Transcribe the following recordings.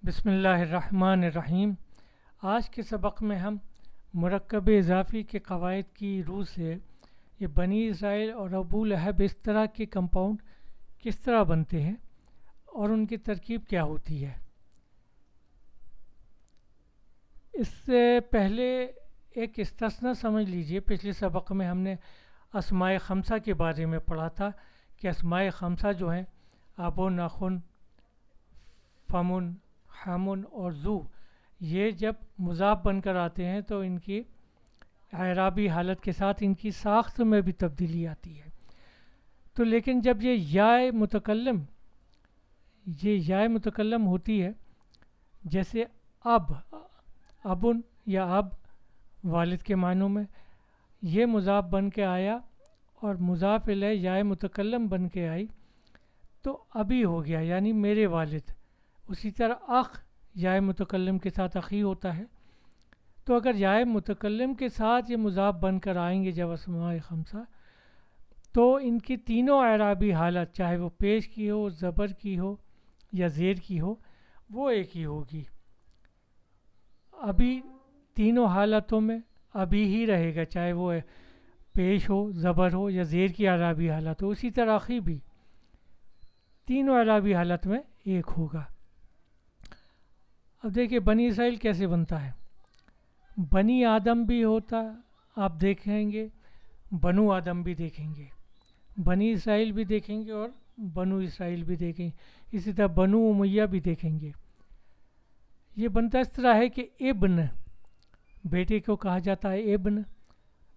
بسم اللہ الرحمن الرحیم۔ آج کے سبق میں ہم مرکب اضافی کے قواعد کی روح سے یہ بنی اسرائیل اور ابو لہب اس طرح کے کمپاؤنڈ کس طرح بنتے ہیں اور ان کی ترکیب کیا ہوتی ہے۔ اس سے پہلے ایک استثنا سمجھ لیجئے، پچھلے سبق میں ہم نے اسماء خمسہ کے بارے میں پڑھا تھا کہ اسماء خمسہ جو ہیں ابو، نخن، فمن، حمن اور ذو، یہ جب مضاف بن کر آتے ہیں تو ان کی اعرابی حالت کے ساتھ ان کی ساخت میں بھی تبدیلی آتی ہے۔ تو لیکن جب یہ یا متکلم ہوتی ہے، جیسے اب، ابن یا اب والد کے معنوں میں، یہ مضاف بن کے آیا اور مضاف الیہ یا متکلم بن کے آئی تو ابھی ہو گیا، یعنی میرے والد۔ اسی طرح اخ یا متکلم کے ساتھ اخی ہوتا ہے۔ تو اگر یا متکلم کے ساتھ یہ مضاف بن کر آئیں گے جب اسماء خمسہ، تو ان کی تینوں اعرابی حالت، چاہے وہ پیش کی ہو، زبر کی ہو یا زیر کی ہو، وہ ایک ہی ہوگی۔ ابھی تینوں حالتوں میں ابھی ہی رہے گا، چاہے وہ پیش ہو، زبر ہو یا زیر کی اعرابی حالت ہو۔ اسی طرح اخی بھی تینوں اعرابی حالت میں ایک ہوگا۔ اب دیکھیں بنی اسرائیل کیسے بنتا ہے۔ بنی آدم بھی ہوتا، آپ دیکھیں گے، بنو آدم بھی دیکھیں گے، بنی اسرائیل بھی دیکھیں گے اور بنو اسرائیل بھی دیکھیں گے، اسی طرح بنو امیہ بھی دیکھیں گے۔ یہ بنتا اس طرح ہے کہ ابن، بیٹے کو کہا جاتا ہے ابن،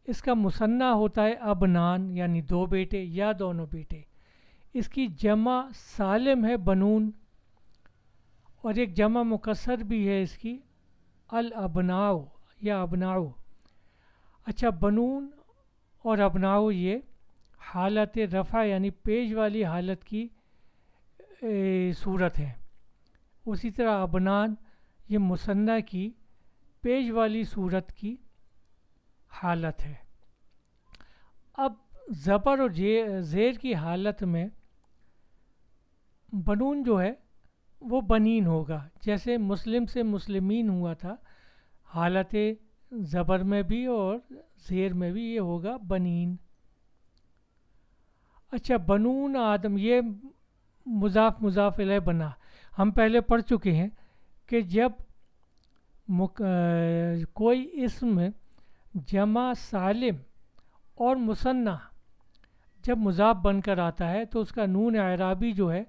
اس کا مثنیٰ ہوتا ہے ابنان، یعنی دو بیٹے یا دونوں بیٹے۔ اس کی جمع سالم ہے بنون، اور ایک جمع مکسر بھی ہے اس کی الابناء یا ابناؤ۔ اچھا، بنون اور ابناؤ یہ حالت رفع یعنی پیش والی حالت کی صورت ہے۔ اسی طرح ابنان یہ مثنیٰ کی پیش والی صورت کی حالت ہے۔ اب زبر اور زیر کی حالت میں بنون جو ہے وہ بنین ہوگا، جیسے مسلم سے مسلمین ہوا تھا، حالت زبر میں بھی اور زیر میں بھی یہ ہوگا بنین۔ اچھا، بنون آدم یہ مضاف الیہ بنا۔ ہم پہلے پڑھ چکے ہیں کہ جب کوئی اسم جمع سالم اور مثنیٰ جب مضاف بن کر آتا ہے تو اس کا نون اعرابی جو ہے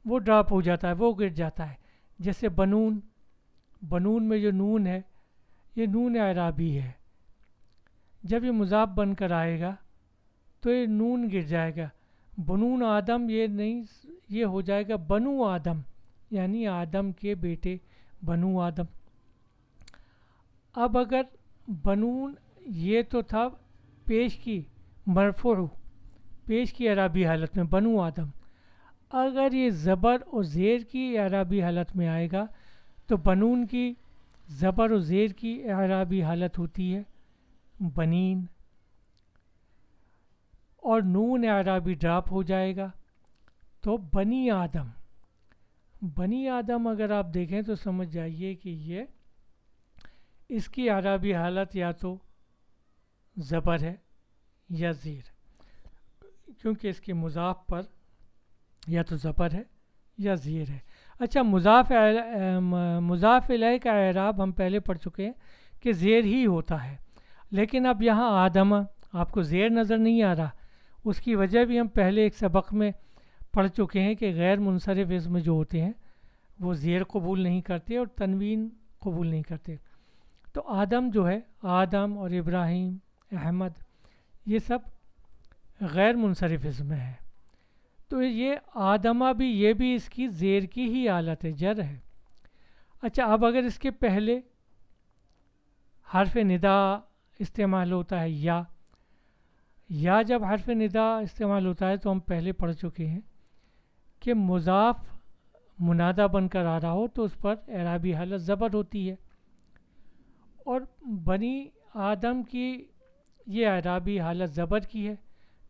وہ ڈراپ ہو جاتا ہے، وہ گر جاتا ہے۔ جیسے بنون، بنون میں جو نون ہے یہ نون اعرابی ہے، جب یہ مضاف بن کر آئے گا تو یہ نون گر جائے گا۔ بنون آدم یہ نہیں، یہ ہو جائے گا بنو آدم، یعنی آدم کے بیٹے بنو آدم۔ اب اگر بنون یہ تو تھا پیش کی مرفوع، پیش کی اعرابی حالت میں بنو آدم، اگر یہ زبر اور زیر کی اعرابی حالت میں آئے گا تو بنون کی زبر و زیر کی اعرابی حالت ہوتی ہے بنین، اور نون اعرابی ڈراپ ہو جائے گا تو بنی آدم۔ بنی آدم اگر آپ دیکھیں تو سمجھ جائیے کہ یہ اس کی اعرابی حالت یا تو زبر ہے یا زیر، کیونکہ اس کے مضاف پر یا تو زبر ہے یا زیر ہے۔ اچھا، مضاف الیہ کا اعراب ہم پہلے پڑھ چکے ہیں کہ زیر ہی ہوتا ہے، لیکن اب یہاں آدم آپ کو زیر نظر نہیں آ رہا، اس کی وجہ بھی ہم پہلے ایک سبق میں پڑھ چکے ہیں کہ غیر منصرف اسم جو ہوتے ہیں وہ زیر قبول نہیں کرتے اور تنوین قبول نہیں کرتے۔ تو آدم جو ہے، آدم اور ابراہیم، احمد، یہ سب غیر منصرف اسم ہے، تو یہ آدمہ بھی، یہ بھی اس کی زیر کی ہی حالت ہے، جر ہے۔ اچھا، اب اگر اس کے پہلے حرف ندا استعمال ہوتا ہے یا جب حرف ندا استعمال ہوتا ہے تو ہم پہلے پڑھ چکے ہیں کہ مضاف منادہ بن کر آ رہا ہو تو اس پر اعرابی حالت زبر ہوتی ہے، اور بنی آدم کی یہ اعرابی حالت زبر کی ہے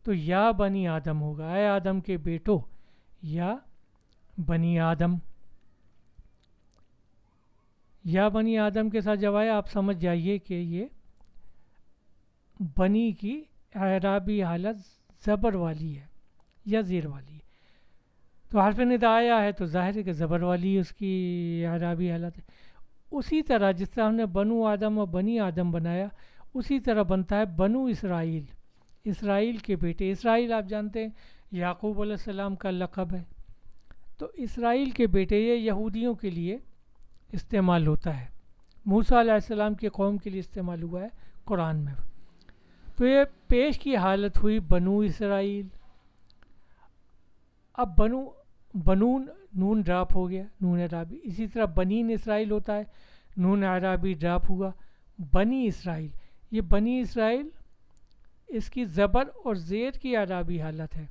تو یا بنی آدم ہوگا، اے آدم کے بیٹو، یا بنی آدم۔ یا بنی آدم کے ساتھ جب آیا آپ سمجھ جائیے کہ یہ بنی کی اعرابی حالت زبر والی ہے یا زیر والی ہے. تو حرف ندا آیا ہے تو ظاہر ہے کہ زبر والی اس کی اعرابی حالت ہے. اسی طرح جس طرح ہم نے بنو آدم اور بنی آدم بنایا اسی طرح بنتا ہے بنو اسرائیل، اسرائیل کے بیٹے. اسرائیل آپ جانتے ہیں یعقوب علیہ السلام کا لقب ہے. تو اسرائیل کے بیٹے یہ یہودیوں کے لیے استعمال ہوتا ہے، موسیٰ علیہ السلام کی قوم کے لیے استعمال ہوا ہے قرآن میں. تو یہ پیش کی حالت ہوئی بنو اسرائیل. اب بنون نون ڈراپ ہو گیا، نون اعرابی. اسی طرح بنین اسرائیل ہوتا ہے، نون اعرابی ڈراپ ہوا. بنی اسرائیل، یہ بنی اسرائیل اس کی زبر اور زیر کی اعرابی حالت ہے.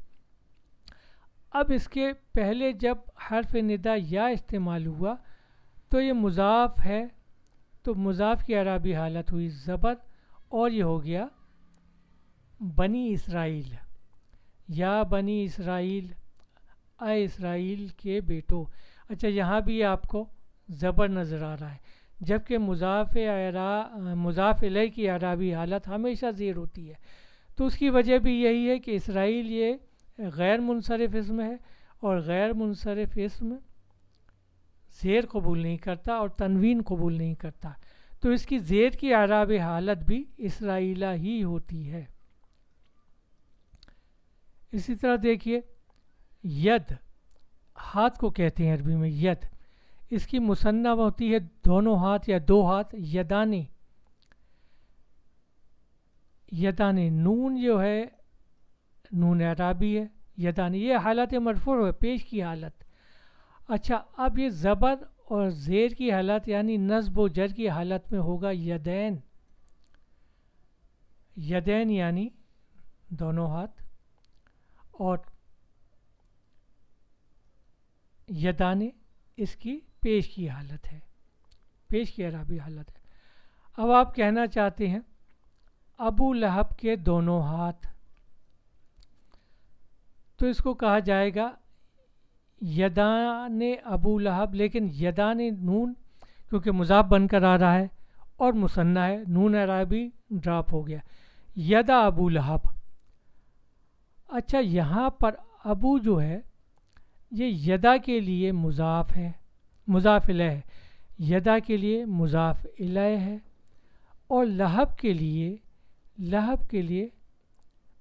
اب اس کے پہلے جب حرف ندا یا استعمال ہوا تو یہ مضاف ہے، تو مضاف کی اعرابی حالت ہوئی زبر اور یہ ہو گیا بنی اسرائیل. یا بنی اسرائیل، اے اسرائیل کے بیٹو. اچھا یہاں بھی آپ کو زبر نظر آ رہا ہے، جبکہ مضاف الیہ کی اعرابی حالت ہمیشہ زیر ہوتی ہے. تو اس کی وجہ بھی یہی ہے کہ اسرائیل یہ غیر منصرف اسم ہے، اور غیر منصرف اسم زیر قبول نہیں کرتا اور تنوین قبول نہیں کرتا. تو اس کی زیر کی اعرابی حالت بھی اسرائیلہ ہی ہوتی ہے. اسی طرح دیکھیے ید، ہاتھ کو کہتے ہیں عربی میں ید. اس کی مثنیٰ ہوتی ہے دونوں ہاتھ یا دو ہاتھ، یدانے. یدانے نون جو ہے نون اعرابی ہے، یدانے یہ حالت مرفوع ہے، پیش کی حالت. اچھا اب یہ زبر اور زیر کی حالت یعنی نصب و جر کی حالت میں ہوگا یدین. یدین یعنی دونوں ہاتھ، اور یدانے اس کی پیش کی حالت ہے، پیش کی اعرابی حالت ہے. اب آپ کہنا چاہتے ہیں ابو لہب کے دونوں ہاتھ، تو اس کو کہا جائے گا یدان ابو لہب. لیکن یدان نون کیونکہ مضاف بن کر آ رہا ہے اور مثنیٰ ہے، نون اعرابی ڈراپ ہو گیا، یدا ابو لہب. اچھا یہاں پر ابو جو ہے یہ یدا کے لیے مضاف ہے، مضاف الیہ ہے. یدا کے لیے مضاف الیہ ہے، اور لہب کے لیے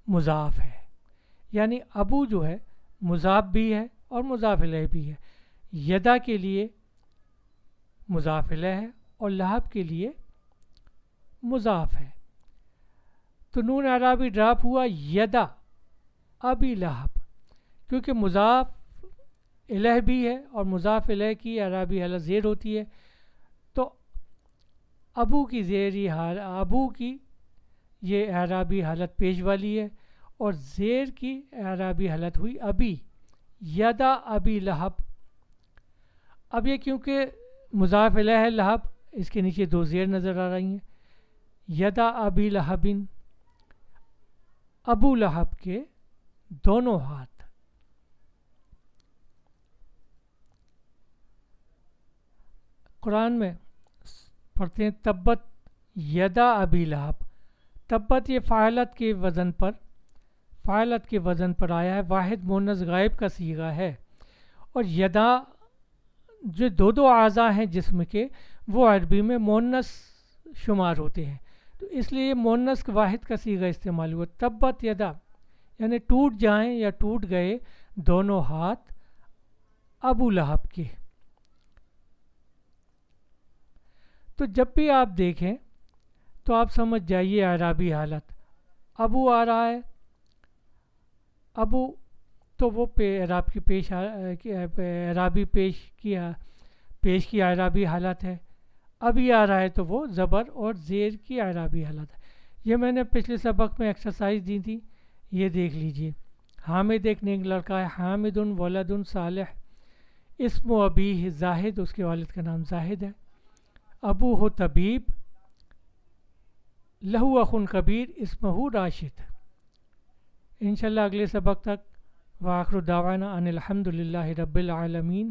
مضاف ہے. یعنی ابو جو ہے مضاف بھی ہے اور مضاف الیہ بھی ہے. یدا کے لیے مضاف الیہ ہے اور لہب کے لیے مضاف ہے. تو نون اعرابی ڈراپ ہوا یدا ابی لہب، کیونکہ مضاف الیہ بھی ہے اور مضاف الیہ کی اعرابی حالت زیر ہوتی ہے. تو ابو کی یہ اعرابی حالت پیش والی ہے، اور زیر کی اعرابی حالت ہوئی ابی، یدا ابی لہب. اب یہ کیونکہ مضاف الیہ ہے لہب، اس کے نیچے دو زیر نظر آ رہی ہیں. یدا ابی لہبن، ابو لہب کے دونوں ہاتھ. قرآن میں پڑھتے ہیں تبت یدا ابی لہب. تبت یہ فاعلت کے وزن پر آیا ہے، واحد مونث غائب کا صیغہ ہے. اور یدا جو دو اعضاء ہیں جسم کے وہ عربی میں مونث شمار ہوتے ہیں، تو اس لیے مونث واحد کا صیغہ استعمال ہوا. تبت یدا یعنی ٹوٹ جائیں یا ٹوٹ گئے دونوں ہاتھ ابو لہب کے. تو جب بھی آپ دیکھیں تو آپ سمجھ جائیے اعرابی حالت. ابو آ رہا ہے، ابو تو وہ اعراب کی پیش کی اعرابی حالت ہے. ابھی آ رہا ہے تو وہ زبر اور زیر کی اعرابی حالت ہے. یہ میں نے پچھلے سبق میں ایکسرسائز دی تھی، یہ دیکھ لیجئے. حامد ایک نیک لڑکا ہے، حامد ولد صالح. اسم و ابی زاہد، اس کے والد کا نام زاہد ہے. ابو ہو طبیب، لہو اخن کبیر اسمہ راشد. انشاءاللہ اگلے سبق تک وآخر دعوانا ان الحمد للہ رب العالمین.